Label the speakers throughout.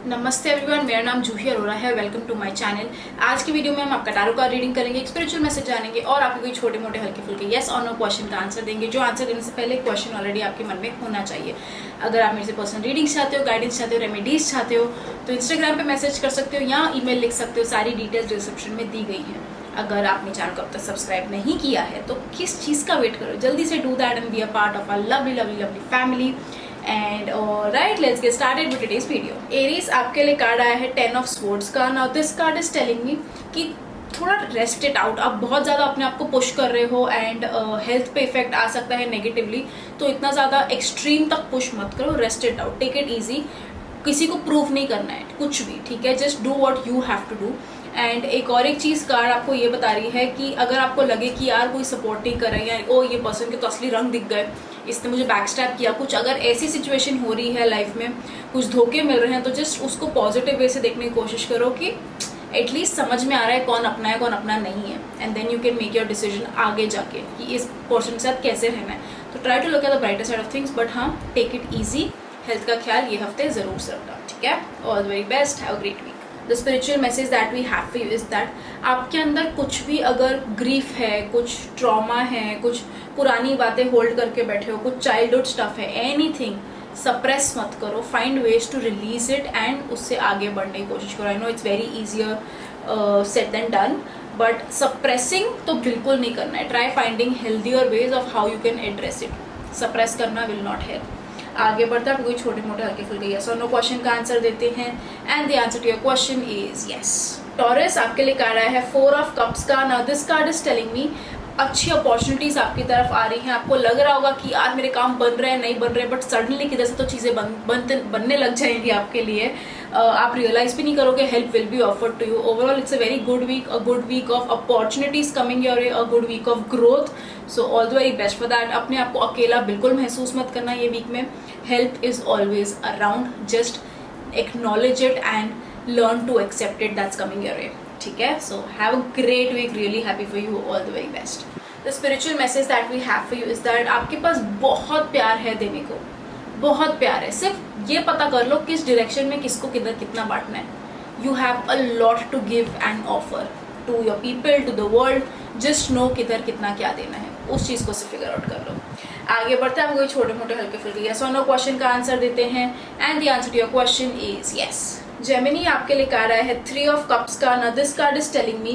Speaker 1: नमस्ते एवरीवन, मेरा नाम जूही अरोरा है। Welcome to my channel. आज की वीडियो में हम आपका टैरो कार्ड रीडिंग करेंगे, एक स्पिरिचुअल मैसेज जानेंगे और आपके कोई छोटे मोटे हल्के फुल्के यस और नो क्वेश्चन का आंसर देंगे। जो आंसर देने से पहले क्वेश्चन ऑलरेडी आपके मन में होना चाहिए। अगर आप मेरे से पर्सनल रीडिंग चाहते हो, गाइडेंस चाहते हो, रेमेडीज चाहते हो तो इंस्टाग्राम पर मैसेज कर सकते हो या ईमेल लिख सकते हो। सारी डिटेल्स डिस्क्रिप्शन में दी गई हैं। अगर आपने चैनल को अब तक सब्सक्राइब नहीं किया है तो किस चीज़ का वेट करो, जल्दी से do that and be a part of our lovely lovely lovely family. And right, let's get started with today's video. Aries, आपके लिए कार्ड आया है 10 ऑफ स्वॉर्ड्स का। Now this card is telling me कि थोड़ा रेस्ट इट आउट। आप बहुत ज़्यादा अपने आप को पुश कर रहे हो एंड हेल्थ पे इफेक्ट आ सकता है नेगेटिवली, तो इतना ज़्यादा एक्सट्रीम तक पुश मत करो। Rest it out, take it easy. किसी को प्रूव नहीं करना है कुछ भी, ठीक है? Just do what you have to do. And एक चीज़ कार्ड आपको ये बता रही है कि अगर आपको लगे कि यार कोई सपोर्ट नहीं कर रहा है या ओ ये पर्सन के तो असली रंग दिख गए, इसने मुझे बैकस्टैप किया, कुछ अगर ऐसी सिचुएशन हो रही है लाइफ में, कुछ धोखे मिल रहे हैं, तो जस्ट उसको पॉजिटिव वे से देखने की कोशिश करो कि एटलीस्ट समझ में आ रहा है कौन अपना है कौन अपना नहीं है। And then you can make your decision आगे जाके कि इस पर्सन के साथ कैसे रहना है। तो try to look at the brighter side of things, but हाँ, टेक इट ईजी। हेल्थ का ख्याल ये हफ्ते ज़रूर से रखना, ठीक है? All the very best, have a great week. The spiritual message that we have for you is that आपके अंदर कुछ भी अगर ग्रीफ है, कुछ ट्रॉमा है, कुछ पुरानी बातें होल्ड करके बैठे हो, कुछ चाइल्डहुड स्टफ है, एनीथिंग सप्रेस मत करो। Find ways to release it and उससे आगे बढ़ने की कोशिश करो। I know it's very easier said than done, but suppressing तो बिल्कुल नहीं करना है। Try finding healthier ways of how you can address it. Suppress करना विल नॉट हेल्प। आगे बढ़ते हैं, कोई छोटे मोटे हल्के फुल्के यस और नो क्वेश्चन का आंसर देते हैं and the answer to your question is yes. Taurus, आपके लिए कार्ड आया है 4 ऑफ कप्स का। Now this card is telling me अच्छी अपॉर्चुनिटीज आपकी तरफ आ रही हैं। आपको लग रहा होगा कि यार मेरे काम बन रहे हैं, नहीं बन रहे, बट सडनली किधर से तो चीज़ें बनने लग जाएंगी आपके लिए। आप रियलाइज भी नहीं करोगे, help will be offered to you. Overall it's a very good week, a good week of opportunities coming your way, a good week of growth. So all the very best for that. अपने आप को अकेला बिल्कुल महसूस मत करना ये week में। Help is always around, just acknowledge it and learn to accept it that's coming your way, ठीक है? So have a great week, really happy for you, all the very best. The spiritual message that we have for you is that आपके पास बहुत प्यार है देने को, बहुत प्यार है। सिर्फ ये पता कर लो किस डायरेक्शन में किसको किधर कितना बांटना है। You have a lot to give and offer to your people, to the world. Just know किधर कितना क्या देना है, उस चीज़ को से फिगर आउट कर लो। आगे बढ़ते हैं, हम कोई छोटे मोटे हल्के फुल्के यस और नो क्वेश्चन का आंसर देते हैं and the answer to your question is yes. Gemini, आपके लिए कार्ड आया है 3 ऑफ कप्स का। ना दिस कार्ड इज टेलिंग मी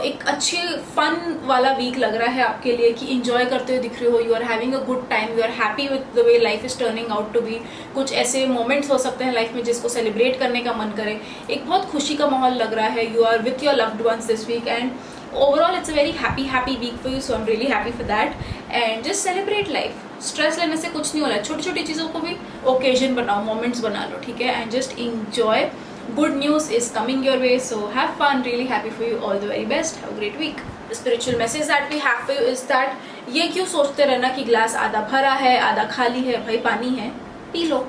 Speaker 1: एक अच्छे फन वाला वीक लग रहा है आपके लिए कि इंजॉय करते हुए दिख रहे हो। You are having a good time, you are happy with the way life is turning out to be. कुछ ऐसे मोमेंट्स हो सकते हैं लाइफ में जिसको सेलिब्रेट करने का मन करे। एक बहुत खुशी का माहौल लग रहा है। You are with your loved ones this week and overall it's a very happy week for you, so I'm really happy for that and just celebrate life. Stress लेने से कुछ नहीं हो रहा है। छोटी छोटी चीज़ों को भी ओकेजन बनाओ, मोमेंट्स बना लो, ठीक है? And just enjoy. Good news is coming your way, so have fun, really happy for you, all the very best, have a great week. The spiritual message that we have for you is that ये क्यों सोचते रहना कि glass आधा भरा है आधा खाली है। भाई पानी है, पी लो,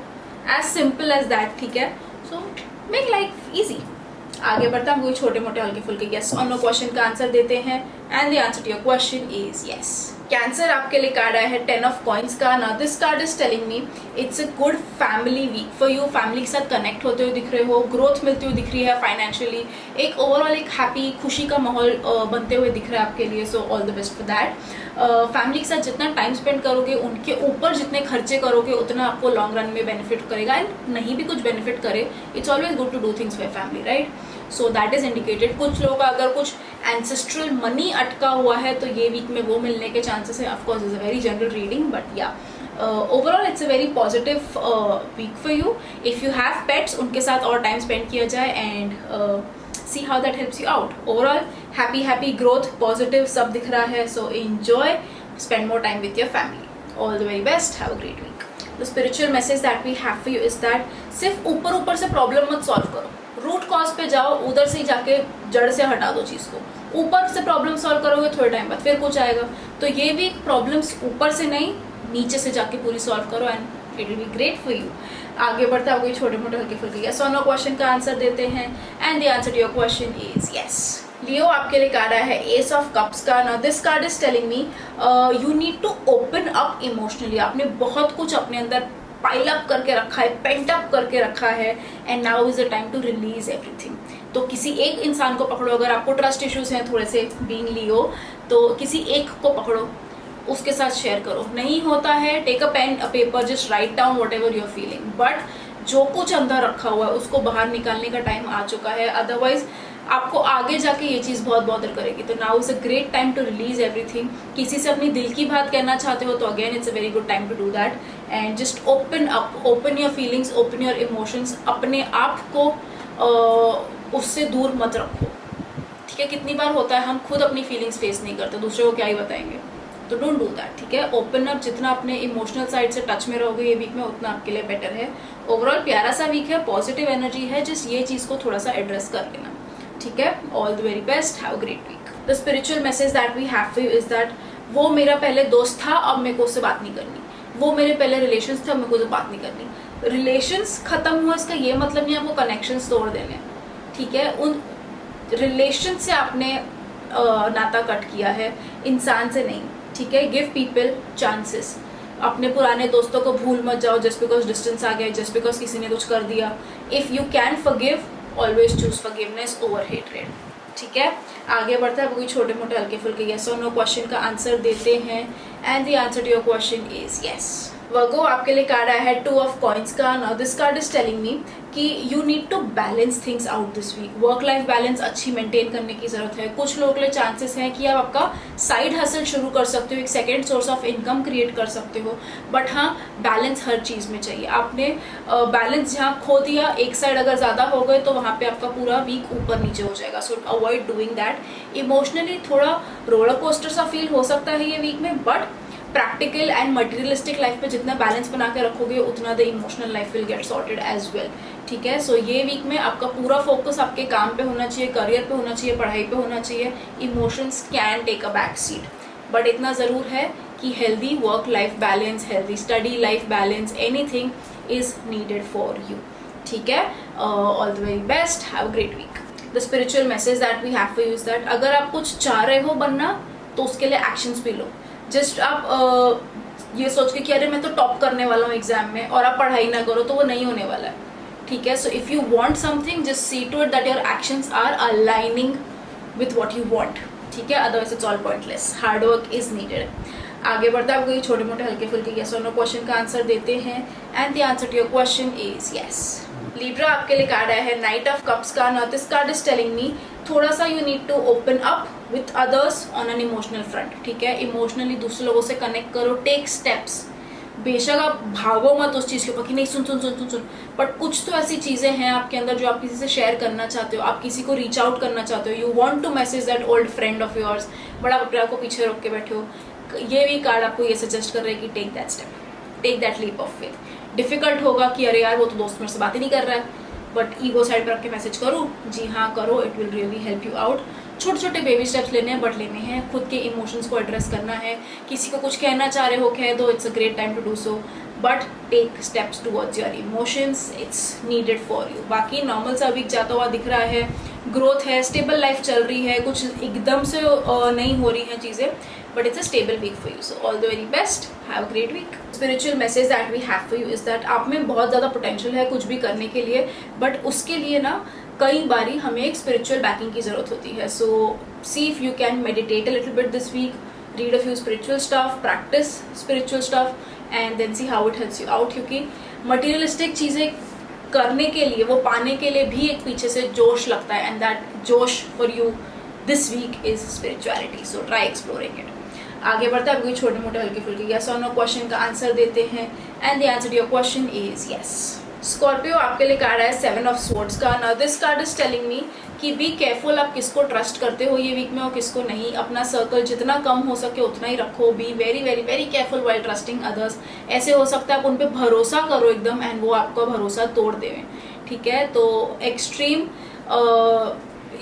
Speaker 1: एज सिंपल एज दैट, ठीक है? So make life easy. आगे बढ़ता हम कोई छोटे मोटे हल्के फुल्के यस और नो क्वेश्चन का आंसर देते हैं and the answer to your question is yes. Cancer, आपके लिए कार्ड आया है 10 ऑफ कॉइंस का। ना this card is telling me it's a good family week for you. Family के साथ कनेक्ट होते हुए दिख रहे हो, ग्रोथ मिलती हुई दिख रही है फाइनेंशियली। एक ओवरऑल एक हैप्पी खुशी का माहौल बनते हुए दिख रहा है आपके लिए, सो all the best for that. Family के साथ जितना टाइम स्पेंड करोगे, उनके ऊपर जितने खर्चे करोगे, उतना आपको लॉन्ग रन में बेनिफिट करेगा। एंड नहीं भी कुछ बेनिफिट करे, it's always good to do things for family, right? So that is indicated. कुछ लोगों का अगर कुछ एंसेस्ट्रल मनी अटका हुआ है तो ये वीक में वो मिलने के चांसेस है। Of course is a very general reading, but yeah overall it's a very positive week for you. If you have pets, उनके साथ और टाइम स्पेंड किया जाए and see how that helps you out. Overall happy growth, positive सब दिख रहा है, so enjoy, spend more time with your family, all the very best, have a great week. The spiritual message that we have for you is that सिर्फ ऊपर से problem मत solve करो, root cause पे जाओ, उधर से ही जाके जड़ से हटा दो चीज़ को। ऊपर से प्रॉब्लम सॉल्व करोगे, थोड़े टाइम बाद फिर कुछ आएगा। तो ये भी प्रॉब्लम्स ऊपर से नहीं, नीचे से जाके पूरी सॉल्व करो and it will be great for you. आगे बढ़ते हैं, कोई छोटे मोटे हल्के फुल्के यस और नो क्वेश्चन का आंसर देते हैं and the answer to your question is yes. Leo, आपके लिए कार्ड आया है एस ऑफ कप्स का। Now this card is telling me you need to open up emotionally. आपने बहुत कुछ अपने अंदर पाइल अप करके रखा है, पेंट अप करके रखा है, and now is the time to release everything. तो किसी एक इंसान को पकड़ो, अगर आपको ट्रस्ट इश्यूज हैं थोड़े से बीइंग लियो, तो किसी एक को पकड़ो, उसके साथ शेयर करो। नहीं होता है, take a pen a paper, just write down whatever you're feeling, but जो कुछ अंदर रखा हुआ है उसको बाहर निकालने का टाइम आ चुका है, अदरवाइज आपको आगे जाके ये चीज़ बहुत बॉदर करेगी। तो now is a great time to release everything. किसी से अपनी दिल की बात कहना चाहते हो तो again it's a very good time to do that, and just open up, open your feelings, open your emotions. अपने आप को उससे दूर मत रखो, ठीक है। कितनी बार होता है हम खुद अपनी फीलिंग्स फेस नहीं करते, दूसरे को क्या ही बताएंगे, तो डोंट डू दैट, ठीक है। ओपन अप, जितना अपने इमोशनल साइड से टच में रहोगे ये वीक में उतना आपके लिए बेटर है। ओवरऑल प्यारा सा वीक है, पॉजिटिव एनर्जी है, जस्ट ये चीज़ को थोड़ा सा एड्रेस कर लेना, ठीक है। All the very best, have a great week. The spiritual message that we have for you is that वो मेरा पहले दोस्त था, अब मेरे को उससे बात नहीं करनी। वो मेरे पहले रिलेशंस थे, अब मेरे को उससे बात नहीं करनी। रिलेशंस खत्म हुआ इसका ये मतलब नहीं आपको कनेक्शंस तोड़ देने, ठीक है। उन रिलेशन से आपने नाता कट किया है, इंसान से नहीं, ठीक है। Give people chances. अपने पुराने दोस्तों को भूल मत जाओ जस्ट बिकॉज डिस्टेंस आ गया, जस्ट बिकॉज किसी ने कुछ कर दिया। If you can forgive, always choose forgiveness over hatred, ठीक है। आगे बढ़ता है, कोई छोटे मोटे हल्के फुल्के यस और नो क्वेश्चन का आंसर देते हैं, and the answer to your question is yes. Virgo आपके लिए कार्ड आया है 2 ऑफ कॉइन्स का। Now this card is telling me कि you need to balance things out this week. Work life balance अच्छी मेंटेन करने की जरूरत है। कुछ लोगों के लिए चांसेस हैं कि आप आपका साइड हसल शुरू कर सकते हो, एक second source of income create कर सकते हो, बट हाँ बैलेंस हर चीज़ में चाहिए। आपने बैलेंस जहाँ खो दिया, एक साइड अगर ज़्यादा हो गए तो वहाँ पे आपका पूरा वीक ऊपर नीचे हो जाएगा। So avoid doing that. Emotionally थोड़ा रोलर कोस्टर सा फील हो सकता है ये वीक में, but practical and materialistic life पे जितना बैलेंस बना के रखोगे उतना the emotional life will get sorted as well, ठीक है। सो ये वीक में आपका पूरा फोकस आपके काम पे होना चाहिए, करियर पे होना चाहिए, पढ़ाई पे होना चाहिए। Emotions can take a back seat, but इतना ज़रूर है कि healthy work life balance, healthy study life balance, anything is needed for you, ठीक है। All the very best, have a great week. The spiritual message that we have for you is that अगर आप कुछ चाह रहे हो बनना तो उसके लिए एक्शंस भी लो। जस्ट आप ये सोच के कि अरे मैं तो टॉप करने वाला हूँ एग्जाम में और आप पढ़ाई ना करो तो वो नहीं होने वाला है, ठीक है। So if you want something just see to it that your actions are aligning with what you want, ठीक है। Otherwise it's all pointless, hard work is needed. आगे बढ़ते हैं, आपको ये छोटे मोटे हल्के फुल्के यस और नो क्वेश्चन का आंसर देते हैं, and the answer to your question is yes. Libra आपके लिए कार्ड आया है नाइट ऑफ कप्स का। Now this card is telling me थोड़ा सा you need to open up with others on an emotional front, ठीक है। इमोशनली दूसरे लोगों से कनेक्ट करो, टेक स्टेप्स। बेशक आप भागो मत उस चीज़ के ऊपर कि नहीं सुन सुन सुन सुन सुन, बट कुछ तो ऐसी चीज़ें हैं आपके अंदर जो आप किसी से शेयर करना चाहते हो, आप किसी को रीच आउट करना चाहते हो, you want to message that old friend of yours, but आप अपने आप को पीछे रोक के बैठे हो। ये भी कार्ड आपको ये सजेस्ट कर रहे हैं कि take that step, take that leap of faith. Difficult होगा कि अरे यार वो तो दोस्त मेरे से बात ही नहीं कर रहा है, बट ईगो साइड पर रख के मैसेज करूँ, जी हाँ करो, it will really help you out. छोटे छोटे बेबी स्टेप्स लेने हैं, बट लेने हैं, खुद के इमोशंस को एड्रेस करना है। किसी को कुछ कहना चाह रहे हो कह दो, it's a great time to do so, but take steps towards your emotions, it's needed for you. बाकी नॉर्मल सा वीक जाता हुआ दिख रहा है, ग्रोथ है, स्टेबल लाइफ चल रही है, कुछ एकदम से नहीं हो रही हैं चीज़ें, but it's a stable week for you. So all the very best, have a great week. Spiritual message that we have for you is that आप में बहुत ज़्यादा potential है कुछ भी करने के लिए, but उसके लिए ना कई बारी हमें एक spiritual backing की ज़रूरत होती है. So see if you can meditate a little bit this week, read a few spiritual stuff, practice spiritual stuff, and then see how it helps you out. क्योंकि materialistic चीज़ें करने के लिए, वो पाने के लिए भी एक पीछे से जोश लगता है, and that जोश for you this week is spirituality. So try exploring it. आगे बढ़ते हैं, आपको छोटे मोटे हल्के फुल्के यस और नो क्वेश्चन का आंसर देते हैं, and the answer to your question is yes. Scorpio आपके लिए कार्ड है 7 ऑफ स्वॉर्ड्स का। Now this card is telling me कि बी केयरफुल, आप किसको ट्रस्ट करते हो ये वीक में और किसको नहीं। अपना सर्कल जितना कम हो सके उतना ही रखो। Be very very very careful while trusting others. ऐसे हो सकता है आप उन पर भरोसा करो एकदम एंड वो आपका भरोसा तोड़ देवें, ठीक है। तो एक्सट्रीम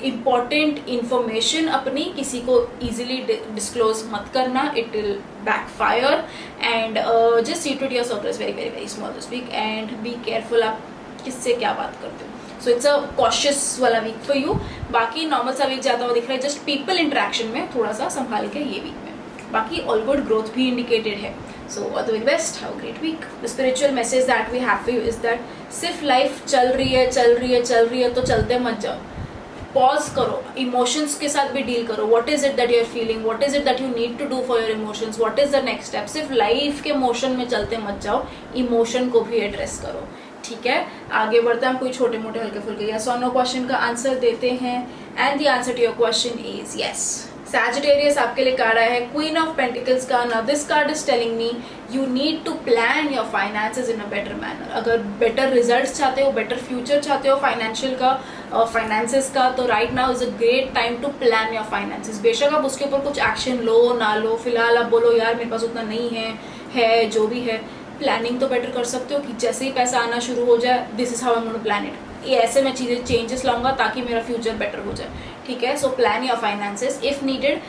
Speaker 1: इम्पॉर्टेंट इंफॉर्मेशन अपनी किसी को इजीली डिस्क्लोज मत करना, it will backfire, and just see to your circle is very very very small this week, and be careful आप किससे क्या बात करते हो। सो इट्स अ कॉशियस वाला वीक फॉर यू। बाकी नॉर्मल सा वीक जाता हुआ दिख रहा है, जस्ट पीपल इंटरेक्शन में थोड़ा सा संभाल के ये वीक में। बाकी ऑल गुड, ग्रोथ भी इंडिकेटेड है। So all the very best, have a great week. The spiritual message that we have for you is that सिर्फ लाइफ चल रही है तो चलते मत जाओ. पॉज करो, इमोशंस के साथ भी डील करो. What is it that you are feeling, what is it that you need to do for your emotions, what is the next step. सिर्फ लाइफ के मोशन में चलते मत जाओ, इमोशन को भी एड्रेस करो. ठीक है, आगे बढ़ते हैं. हम कोई छोटे मोटे हल्के फुल्के यस और नो क्वेश्चन का आंसर देते हैं. And the answer to your question is yes. Sagittarius आपके लिए कार्ड आया है क्वीन ऑफ पेंटिकल्स का. Now this card is telling me you need to plan your finances in a better manner. अगर better results चाहते हो, better future चाहते हो फाइनेंशियल का, फाइनेंसेस का, तो right now is a great time to plan your finances. बेशक आप उसके ऊपर कुछ एक्शन लो ना लो, फिलहाल आप बोलो यार मेरे पास उतना नहीं है जो भी है. प्लानिंग तो बेटर कर सकते हो कि जैसे ही पैसा आना शुरू हो जाए, this is how I am going to plan it. ये ऐसे मैं चीज़ें चेंजेस लाऊंगा ताकि मेरा फ्यूचर बेटर हो जाए. ठीक है, so plan your finances. If needed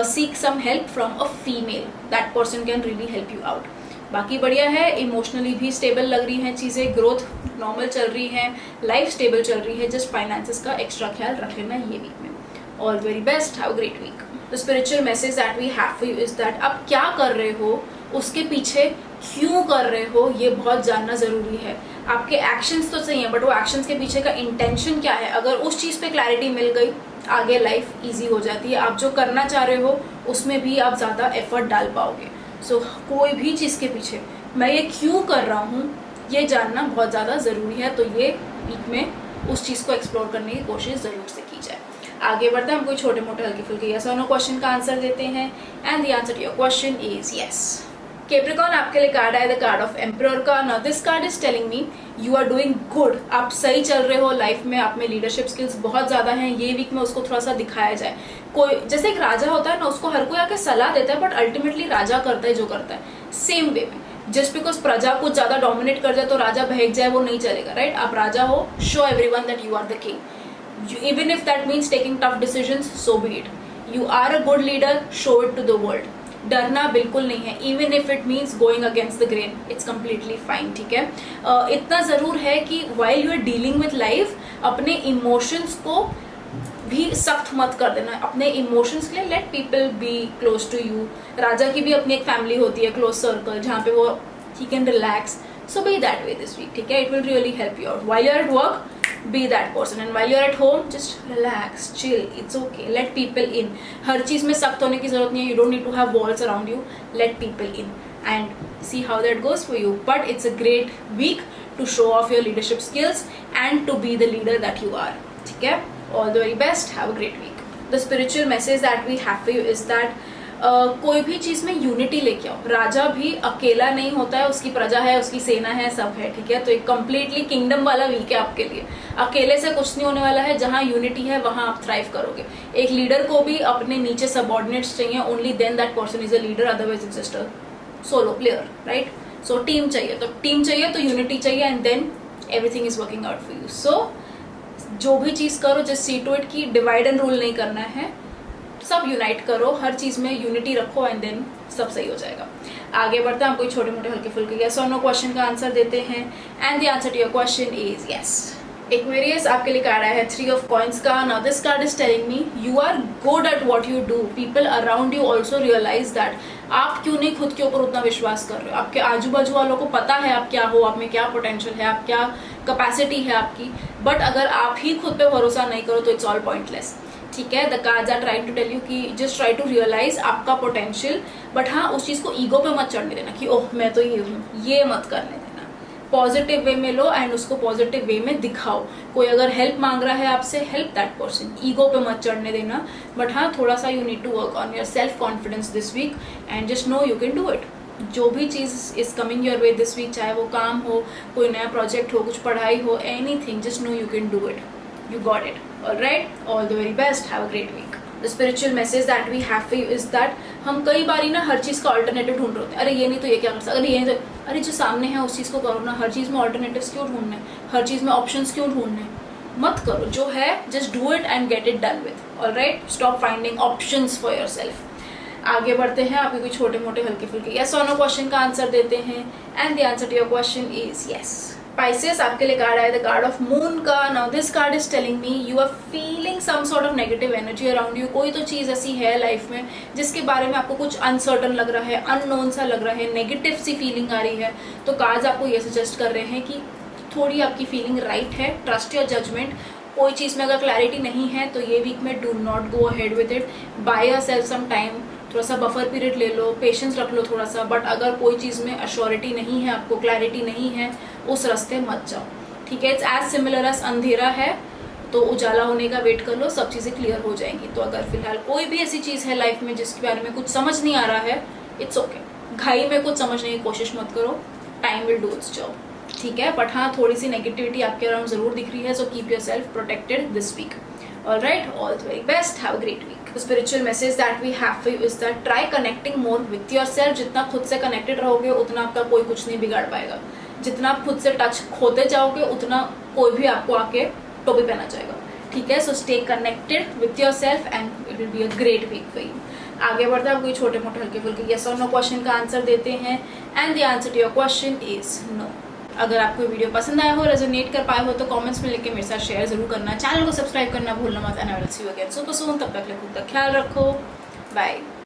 Speaker 1: seek some help from a female, that person can really help you out. बाकी बढ़िया है, इमोशनली भी स्टेबल लग रही हैं चीज़ें, ग्रोथ नॉर्मल चल रही है, लाइफ स्टेबल चल रही है. जस्ट फाइनेंसेस का एक्स्ट्रा ख्याल रख लेना ये वीक में. All very best, have a great week. The spiritual message that we have for you is that आप क्या कर रहे हो, उसके पीछे क्यों कर रहे हो, ये बहुत जानना ज़रूरी है. आपके एक्शंस तो सही हैं, बट वो एक्शंस के पीछे का इंटेंशन क्या है. अगर उस चीज़ पे क्लैरिटी मिल गई, आगे लाइफ इजी हो जाती है. आप जो करना चाह रहे हो उसमें भी आप ज़्यादा एफर्ट डाल पाओगे. सो कोई भी चीज़ के पीछे मैं ये क्यों कर रहा हूँ, ये जानना बहुत ज़्यादा ज़रूरी है. तो ये वीक में उस चीज़ को एक्सप्लोर करने की कोशिश ज़रूर से की जाए. आगे बढ़ते हैं. हम कोई छोटे मोटे हल्के फुल्के यस और नो क्वेश्चन का आंसर देते हैं. And the answer to your question is yes. Capricorn आपके लिए कार्ड है द कार्ड ऑफ एम्परर का. Now this card is telling me you are doing good. आप सही चल रहे हो लाइफ में, आप में लीडरशिप स्किल्स बहुत ज़्यादा हैं. ये वीक में उसको थोड़ा सा दिखाया जाए. कोई जैसे एक राजा होता है ना, उसको हर कोई आके सलाह देता है, बट अल्टीमेटली राजा करता है जो करता है. सेम वे में जस्ट बिकॉज प्रजा कुछ ज़्यादा डोमिनेट कर जाए तो राजा बहक जाए, वो नहीं चलेगा. राइट, आप राजा हो, show everyone that you are the king. Even if that means taking tough decisions, so be it. You are a good leader, show it to the world. डरना बिल्कुल नहीं है. Even if it means going against the grain, it's completely fine. ठीक है, इतना ज़रूर है कि while you are dealing with life, अपने इमोशंस को भी सख्त मत कर देना. अपने इमोशंस के लिए let people be close to you. राजा की भी अपनी एक फैमिली होती है, क्लोज सर्कल, जहाँ पे वो ही can relax. So be that way this week. ठीक है, it will really help you out. While you are at work, be that person, and while you're at home just relax, chill, it's okay, let people in. हर चीज़ में सख्त होने की ज़रूरत नहीं है. You don't need to have walls around you. Let people in and see how that goes for you. But it's a great week to show off your leadership skills and to be the leader that you are. ठीक है, all the very best, have a great week. The spiritual message that we have for you is that कोई भी चीज़ में unity लेके आओ. राजा भी अकेला नहीं होता है, उसकी प्रजा है, उसकी सेना है, सब है. ठीक है, तो एक कम्प्लीटली किंगडम वाला वीक है आपके लिए. अकेले से कुछ नहीं होने वाला है. जहाँ यूनिटी है वहाँ आप थ्राइव करोगे. एक लीडर को भी अपने नीचे सबऑर्डिनेट्स चाहिए. Only then that person is a leader, otherwise it's just a solo player. Right, so team चाहिए. तो टीम चाहिए तो यूनिटी चाहिए, and then everything is working out for you. So जो भी चीज़ करो, जस्ट सी टू इट की डिवाइड एंड रूल नहीं करना है. सब यूनाइट करो, हर चीज़ में यूनिटी रखो, एंड देन सब सही हो जाएगा. आगे बढ़ते हैं. हम कोई छोटे मोटे हल्के फुल्के यस और नो क्वेश्चन का आंसर देते हैं. And the answer to your question is yes. Aquarius आपके लिए कार्ड आया है 3 of Coins का. Now this card is telling me you are good at what you do. People around you also realise that. आप क्यों नहीं खुद के ऊपर उतना विश्वास कर रहे हो. आपके आजू बाजू वालों को पता है आप क्या हो, आप में क्या पोटेंशियल है, आप क्या कैपेसिटी है आपकी. बट अगर आप ही खुद पे भरोसा नहीं करो तो इट्स ऑल पॉइंटलेस. ठीक है, the cards are trying to tell you कि जस्ट ट्राई टू रियलाइज आपका पोटेंशियल. बट हाँ, उस चीज़ को ईगो पे मत चढ़ने देना कि ओह मैं तो ये हूँ, ये मत करने देना. पॉजिटिव वे में लो एंड उसको पॉजिटिव वे में दिखाओ. कोई अगर हेल्प मांग रहा है आपसे, हेल्प दैट पर्सन. ईगो पे मत चढ़ने देना. बट हाँ, थोड़ा सा you need to work on your self confidence this week and just know you can do it. जो भी चीज़ is coming your way this week, चाहे वो काम हो, कोई नया प्रोजेक्ट हो, कुछ पढ़ाई हो, anything, just know you can do it. You got it. All right. All the very best. Have a great week. The spiritual message that we have for you is that हम कई बारी ना हर चीज़ का alternative ढूंढ रहे होते हैं. अरे ये नहीं तो ये क्या कर सकते, अरे ये नहीं तो, अरे जो सामने है उस चीज़ को करो ना. हर चीज़ में ऑल्टरनेटिव्स क्यों ढूंढने, हर चीज़ में ऑप्शंस क्यों ढूंढने. मत करो, जो है just do it and get it done with. All right, stop finding options for your self. आगे बढ़ते हैं. आपके कोई छोटे मोटे हल्के फुल्के यस और नो क्वेश्चन का आंसर देते हैं. And the answer to your question is yes. Pisces आपके लिए कार्ड है द कार्ड ऑफ मून का. Now this card is telling me you are feeling some sort of negative energy around you. कोई तो चीज़ ऐसी है लाइफ में जिसके बारे में आपको कुछ अनसर्टन लग रहा है, अननोन सा लग रहा है, नेगेटिव सी फीलिंग आ रही है. तो कार्ड्स आपको ये सजेस्ट कर रहे हैं कि थोड़ी आपकी फीलिंग राइट है. Trust your judgement. कोई चीज़ में अगर क्लैरिटी नहीं है तो ये वीक में do not go ahead with it. Buy yourself some time. थोड़ा सा बफर पीरियड ले लो, पेशेंस रख लो थोड़ा सा. बट अगर कोई चीज़ में अश्योरिटी नहीं है, आपको क्लैरिटी नहीं है, उस रास्ते मत जाओ. ठीक है. इट्स एज सिमिलर एज अंधेरा है तो उजाला होने का वेट कर लो, सब चीज़ें क्लियर हो जाएंगी. तो अगर फिलहाल कोई भी ऐसी चीज़ है लाइफ में जिसके बारे में कुछ समझ नहीं आ रहा है, इट्स ओके. घाई में कुछ समझने की कोशिश मत करो. Time will do it's job. ठीक है. बट हाँ, थोड़ी सी नेगेटिविटी आपके अराउंड जरूर दिख रही है. So keep yourself protected this week. Alright, all the very best. Have a great week. The spiritual message that we have for you is that try connecting more with yourself. जितना खुद से connected रहोगे उतना आपका कोई कुछ नहीं बिगाड़ पाएगा. जितना आप खुद से टच खोते जाओगे उतना कोई भी आपको आके टोपी पहना जाएगा. ठीक है. So stay connected with yourself and it will be a great week for you. आगे बढ़ते हैं. कोई छोटे मोटे हल्के फुल्के यस और नो क्वेश्चन का आंसर देते हैं and the answer to your question is no. अगर आपको वीडियो पसंद आया हो, रेजोनेट कर पाए हो तो कमेंट्स में लिख के मेरे साथ शेयर जरूर करना. चैनल को सब्सक्राइब करना भूलना मत. And I will see you again super soon. तब तक खुद का ख्याल रखो. बाय.